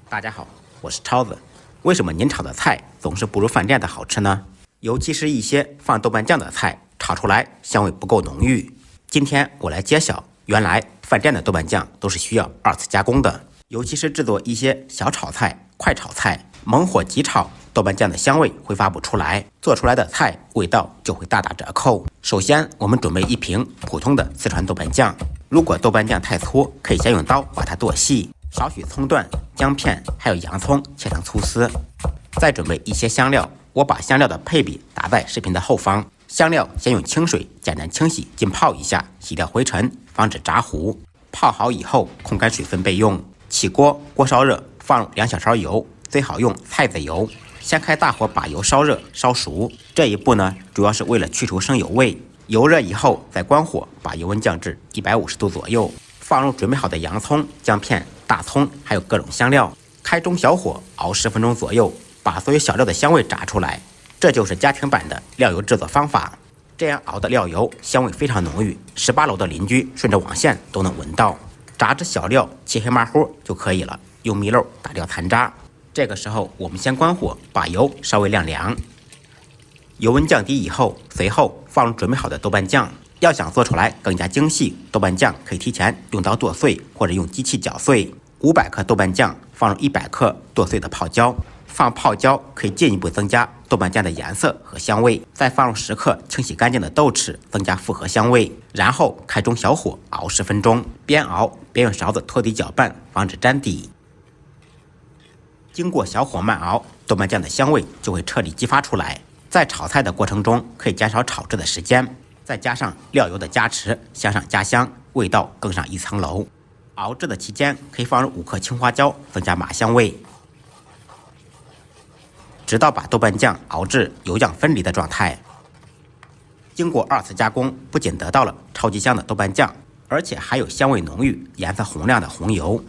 大家好，我是超子。为什么您炒的菜总是不如饭店的好吃呢？尤其是一些放豆瓣酱的菜，炒出来香味不够浓郁。今天我来揭晓，原来饭店的豆瓣酱都是需要二次加工的。尤其是制作一些小炒菜、快炒菜，猛火急炒，豆瓣酱的香味挥发不出来，做出来的菜味道就会大打折扣。首先，我们准备一瓶普通的四川豆瓣酱。如果豆瓣酱太粗，可以先用刀把它剁细。少许葱段、姜片，还有洋葱切成粗丝。再准备一些香料，我把香料的配比打在视频的后方。香料先用清水简单清洗浸泡一下，洗掉灰尘，防止炸糊。泡好以后，控干水分备用。起锅，锅烧热，放入2小勺油，最好用菜籽油。先开大火把油烧热烧熟。这一步呢，主要是为了去除生油味。油热以后，再关火，把油温降至150度左右。放入准备好的洋葱、姜片、大葱，还有各种香料，开中小火熬10分钟左右，把所有小料的香味炸出来。这就是家庭版的料油制作方法。这样熬的料油香味非常浓郁，18楼的邻居顺着网线都能闻到。炸至小料漆黑麻糊就可以了，用糜漏打掉残渣。这个时候我们先关火，把油稍微晾凉。油温降低以后，随后放入准备好的豆瓣酱。要想做出来更加精细，豆瓣酱可以提前用刀剁碎，或者用机器搅碎。500克豆瓣酱放入100克剁碎的泡椒，放泡椒可以进一步增加豆瓣酱的颜色和香味。再放入10克清洗干净的豆豉，增加复合香味。然后开中小火熬10分钟，边熬边用勺子托底搅拌，防止粘底。经过小火慢熬，豆瓣酱的香味就会彻底激发出来。在炒菜的过程中，可以减少炒制的时间。再加上料油的加持，香上加香，味道更上一层楼。熬制的期间，可以放入5克青花椒，增加麻香味，直到把豆瓣酱熬至油酱分离的状态。经过2次加工，不仅得到了超级香的豆瓣酱，而且还有香味浓郁、颜色红亮的红油。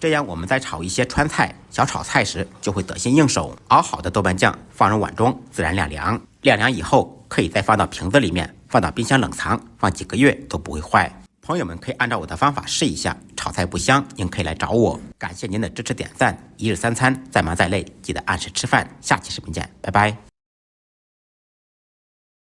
这样我们在炒一些川菜、小炒菜时就会得心应手。熬好的豆瓣酱放入碗中，自然晾凉。晾凉以后，可以再放到瓶子里面，放到冰箱冷藏，放几个月都不会坏。朋友们可以按照我的方法试一下，炒菜不香，您可以来找我。感谢您的支持点赞，一日3餐再忙再累，记得按时吃饭。下期视频见，拜拜。